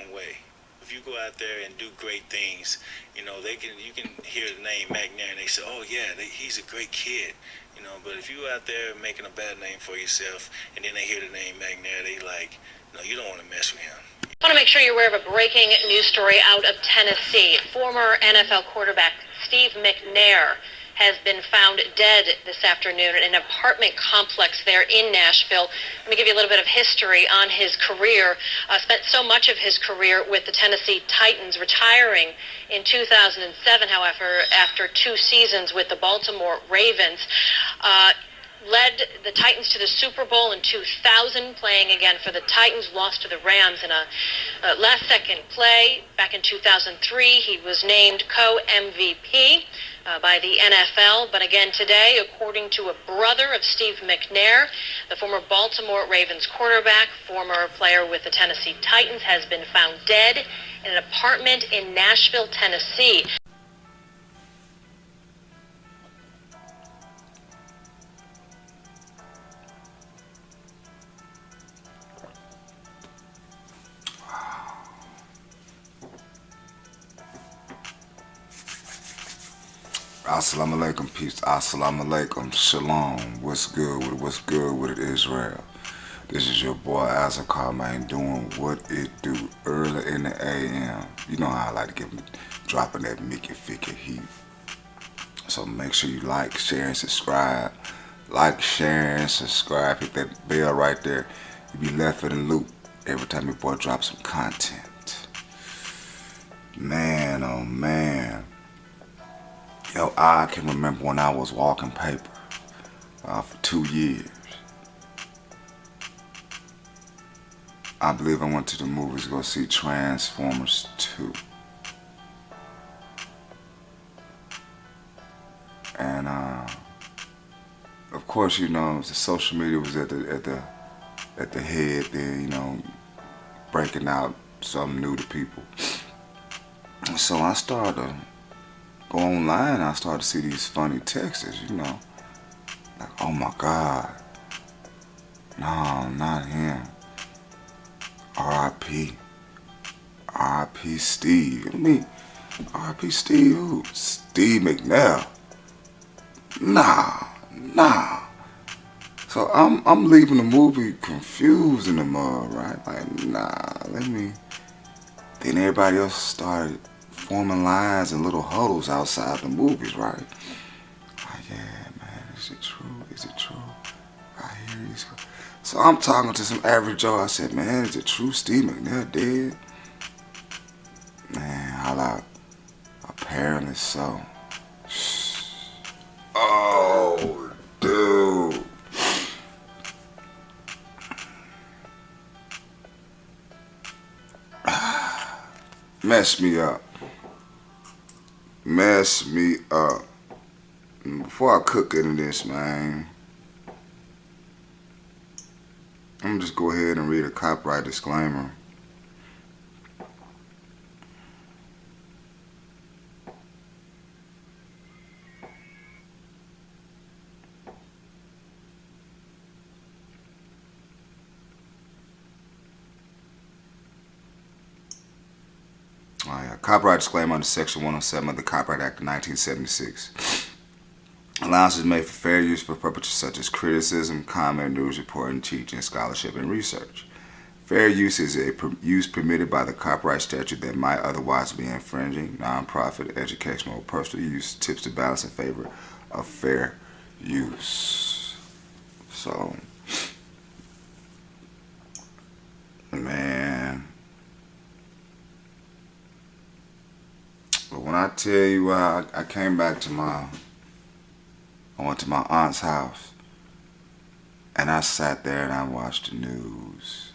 long way. If you go out there and do great things, you know, you can hear the name Mcnair and they say, oh yeah, he's a great kid, you know. But if you out there making a bad name for yourself and then they hear the name Mcnair, they like, no, you don't want to mess with him. I want to make sure you're aware of a breaking news story out of Tennessee. Former NFL quarterback Steve Mcnair has been found dead this afternoon in an apartment complex there in Nashville. Let me give you a little bit of history on his career. Spent so much of his career with the Tennessee Titans, retiring in 2007, however, after 2 seasons with the Baltimore Ravens. Led the Titans to the Super Bowl in 2000, playing again for the Titans, lost to the Rams in a last-second play. Back in 2003, he was named co-MVP by the NFL. But again today, according to a brother of Steve Mcnair, the former Baltimore Ravens quarterback, former player with the Tennessee Titans, has been found dead in an apartment in Nashville, Tennessee. Assalamu alaikum, peace. Assalamu alaikum, shalom. What's good with it? What's good with it, Israel? This is your boy Azakar, man, doing what it do early in the AM. You know how I like to get dropping that Mickey Ficky heat. So make sure you like, share, and subscribe. Like, share, and subscribe. Hit that bell right there. You be left in the loop every time your boy drops some content. Man, oh man. Yo, I can remember when I was walking paper for 2 years. I believe I went to the movies to go see Transformers 2. And of course, you know, the social media was at the head there, you know, breaking out something new to people. So I started go online, I started to see these funny texts, you know, like, oh my God, no, not him, R.I.P., R.I.P. Steve. I mean, R.I.P. Steve who? Steve Mcnair. Nah. So I'm leaving the movie confused in the mud, right? Like, nah, then everybody else started forming lines and little huddles outside the movies, right? Like, yeah, man, is it true? Is it true? I hear these. So I'm talking to some average Joe. I said, man, is it true Steve Mcnair dead? Man, holla out. Apparently so. Oh, dude. Mess me up. Mess me up. Before I cook into this, man, I'm gonna just go ahead and read a copyright disclaimer. Copyright disclaimer under Section 107 of the Copyright Act of 1976. Allowance is made for fair use for purposes such as criticism, comment, news reporting, teaching, scholarship, and research. Fair use is a use permitted by the copyright statute that might otherwise be infringing. Non-profit, educational, or personal use tips the balance in favor of fair use. So, man. But when I tell you I came back to I went to my aunt's house and I sat there and I watched the news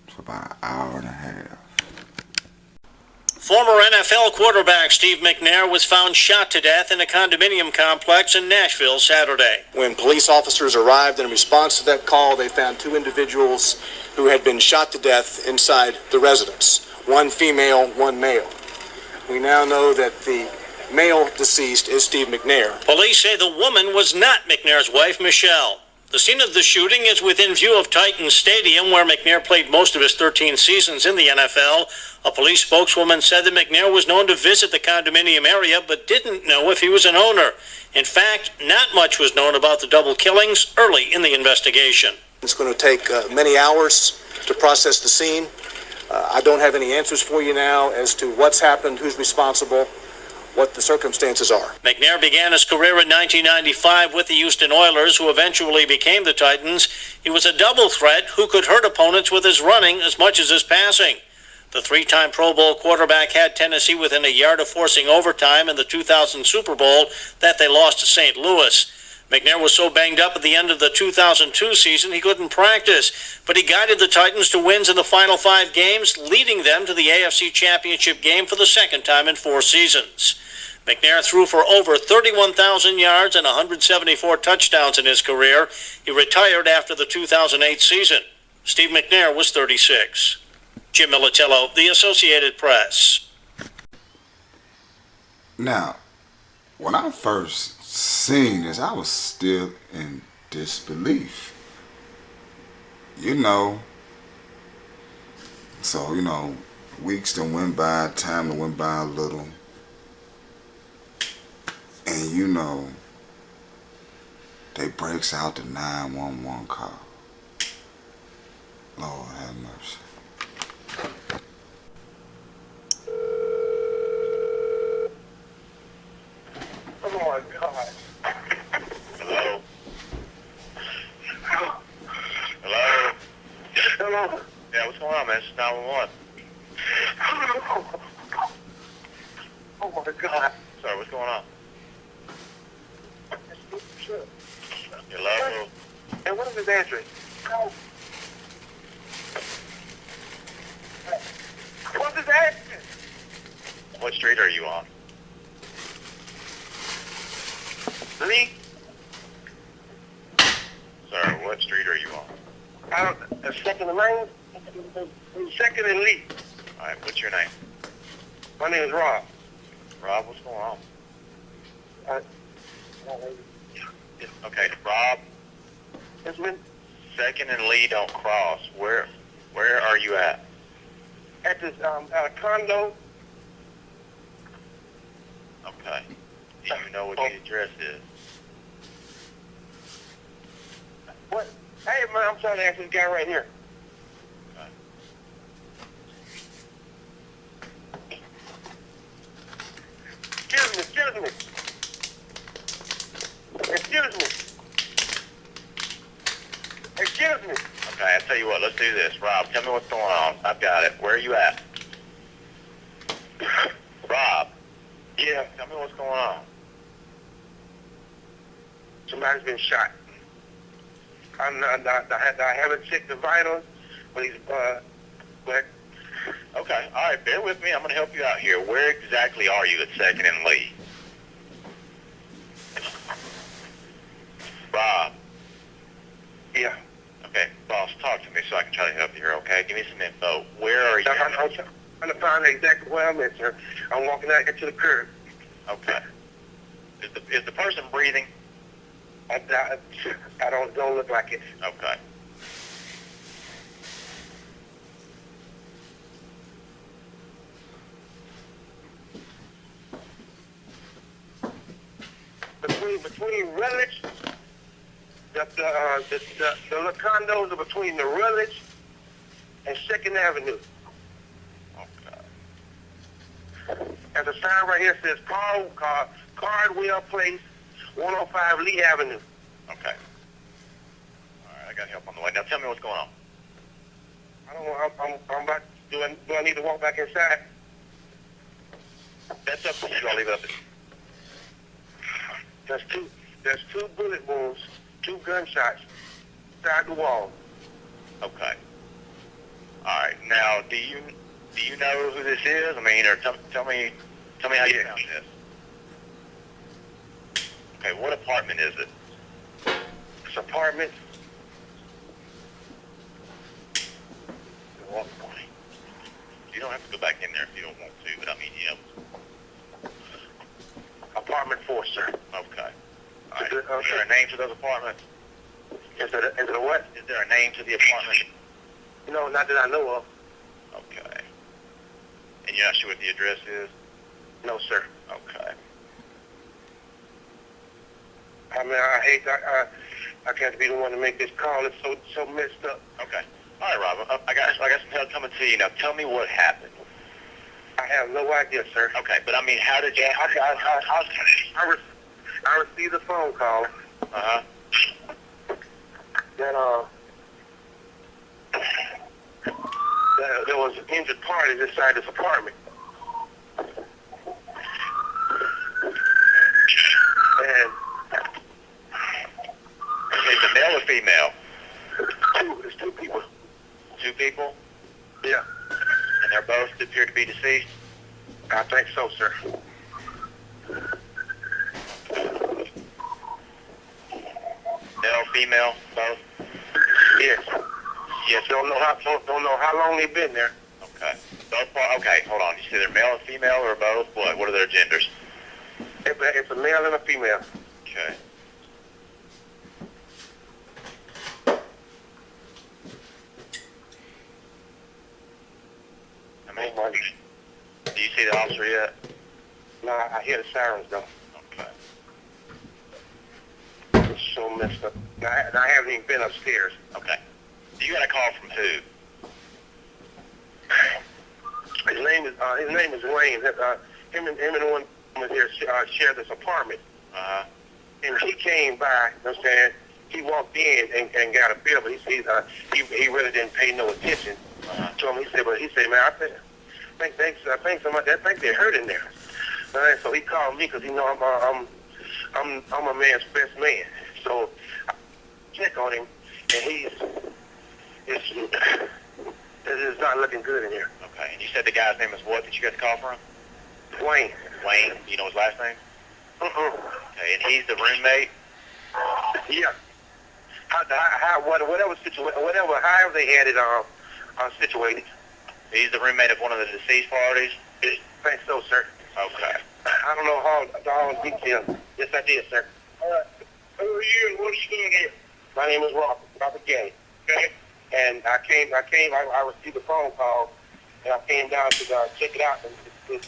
for about an hour and a half. Former NFL quarterback Steve Mcnair was found shot to death in a condominium complex in Nashville Saturday. When police officers arrived in response to that call, they found 2 individuals who had been shot to death inside the residence. 1 female, 1 male. We now know that the male deceased is Steve Mcnair. Police say the woman was not Mcnair's wife, Michelle. The scene of the shooting is within view of Titans Stadium, where Mcnair played most of his 13 seasons in the NFL. A police spokeswoman said that Mcnair was known to visit the condominium area, but didn't know if he was an owner. In fact, not much was known about the double killings early in the investigation. It's going to take many hours to process the scene. I don't have any answers for you now as to what's happened, who's responsible, what the circumstances are. Mcnair began his career in 1995 with the Houston Oilers, who eventually became the Titans. He was a double threat who could hurt opponents with his running as much as his passing. The three-time Pro Bowl quarterback had Tennessee within a yard of forcing overtime in the 2000 Super Bowl that they lost to St. Louis. Mcnair was so banged up at the end of the 2002 season he couldn't practice, but he guided the Titans to wins in the final 5 games, leading them to the AFC Championship game for the second time in 4 seasons. Mcnair threw for over 31,000 yards and 174 touchdowns in his career. He retired after the 2008 season. Steve Mcnair was 36. Jim Militello, The Associated Press. Now, when I first seen this, I was still in disbelief. So, weeks done went by, time done went by a little. And they breaks out the 911 call. Lord have mercy. Oh my God. Hello? Hello? Hello? Yeah, what's going on, man? It's 911. Oh my God. Sorry, what's going on? Hello? And what is his address? What's his address? What street are you on? Lee? Sir, what street are you on? Second and Lane? Second and Lee. All right, what's your name? My name is Rob. Rob, what's going on? Uh, Okay, Rob, It's been Second and Lee don't cross. Where are you at? at this condo. Okay. Do you know what the address is? What? Hey man, I'm trying to ask this guy right here. Okay. Excuse me. Okay, I'll tell you what, let's do this. Rob, tell me what's going on. I've got it. Where are you at? Rob, Yeah, tell me what's going on. somebody's been shot. I haven't checked the vitals, but he's but Okay, all right, bear with me. I'm going to help you out here. Where exactly are you at Second and Lee? Rob. yeah. Okay, boss, talk to me so I can try to help you here, okay? Give me some info. Where are you? I'm trying to find exactly where I'm at, sir. I'm walking out to the curb. Okay. Is the person breathing? I don't look like it. Okay. Between Rutledge, the little condos are between the Rutledge and Second Avenue. Okay. There's a sign right here that says Cardwell Place, 105 Lee Avenue. Okay. All right, I got help on the way. Now tell me what's going on. I don't know. I'm about. Do I need to walk back inside? That's up to you. I'll leave it up to you. There's two bullet wounds, 2 gunshots inside the wall. Okay. All right. Now, do you know who this is? I mean, or tell me how you found this. Okay. What apartment is it? This apartment. You don't have to go back in there if you don't want to, but I mean, Apartment 4, sir. Okay. All right. Is there a name to those apartments? Is it a what? Is there a name to the apartment? No, not that I know of. Okay. And you're not sure what the address is? No, sir. Okay. I mean, I hate I can't be the one to make this call. It's so messed up. Okay. All right, Rob. I got some help coming to you now. Tell me what happened. I have no idea, sir. Okay, but I mean, how did you? I received a phone call. Uh-huh. That there was injured parties inside this apartment. And is it male or female? it's two people. Two people? Yeah. And they're both appear to be deceased? I think so, sir. Male, female, both? Yes. Yes. Don't know how long they've been there. Okay. Okay, hold on. You say they're male and female or both? What are their genders? It's a male and a female. Okay. Do you see the officer yet? No, I hear the sirens though. Okay. It's so messed up. I haven't even been upstairs. Okay. You got a call from who? His name is Wayne. Him and one was here share this apartment. Uh-huh. And he came by. You know what I'm saying? He walked in and got a bill, but he really didn't pay no attention to him. He said, man, I think they're hurt in there. So he called me because he know I'm a man's best man. So I check on him, and it's not looking good in here. Okay. And you said the guy's name is what that you got the call from? Wayne. Wayne. Do you know his last name? Okay. And he's the roommate? Yeah. However they had it situated. He's the roommate of one of the deceased parties? I think so, sir. Okay. I don't know all the details. Yes, I did, sir. All right. Who are you and what are you doing here? My name is Robert Gay. Okay. And I received a phone call, and I came down to check it out. And who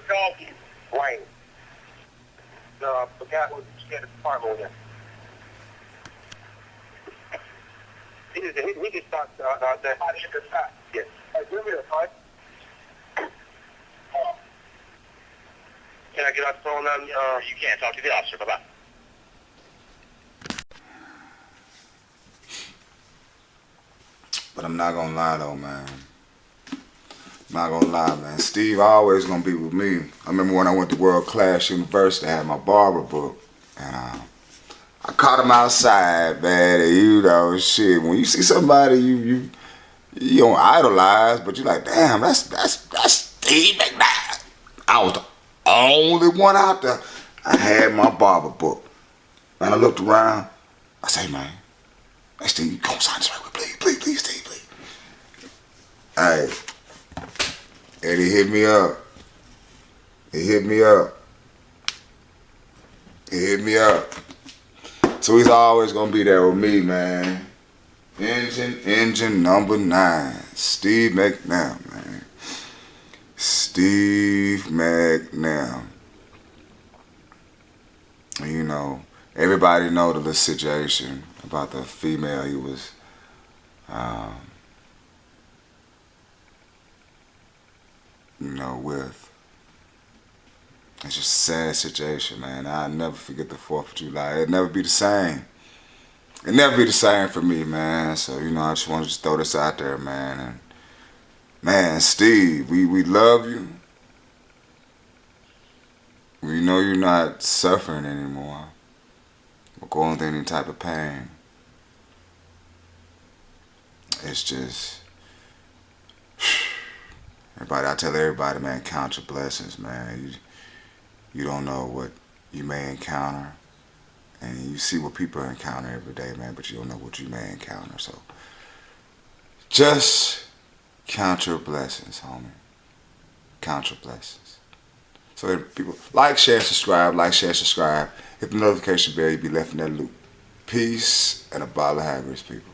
called you? Wayne. The guy who had the apartment there. He just thought that. Yes. Hey, give me a pipe. Can I get off the phone now? You can't talk to the officer. Bye-bye. But I'm not gonna lie though, man. Not gonna lie, man. Steve always gonna be with me. I remember when I went to World Class University, I had my barber book, and I caught him outside, man. And you know, shit. When you see somebody you don't idolize, but you're like, damn, that's Steve Mcnair. I was the only one out there. I had my barber book, and I looked around. I say, man, hey Steve, you come sign this right quick, please, Steve, please. Hey, and he hit me up. So he's always gonna be there with me, man. Engine number 9, Steve Mcnair, man. Steve Mcnair. You know, everybody know the little situation about the female he was with. It's just a sad situation, man. I'll never forget the 4th of July. It'll never be the same. It'll never be the same for me, man. So, you know, I just wanted to throw this out there, man. And, man, Steve, we love you. We know you're not suffering anymore or going through any type of pain. It's just, I tell everybody, man, count your blessings, man. You don't know what you may encounter, and you see what people encounter every day, man, but you don't know what you may encounter. So just count your blessings, homie. Count your blessings. So people like, share, subscribe. Hit the notification bell. You'll be left in that loop. Peace. Peace and a bottle of Haggard's, people.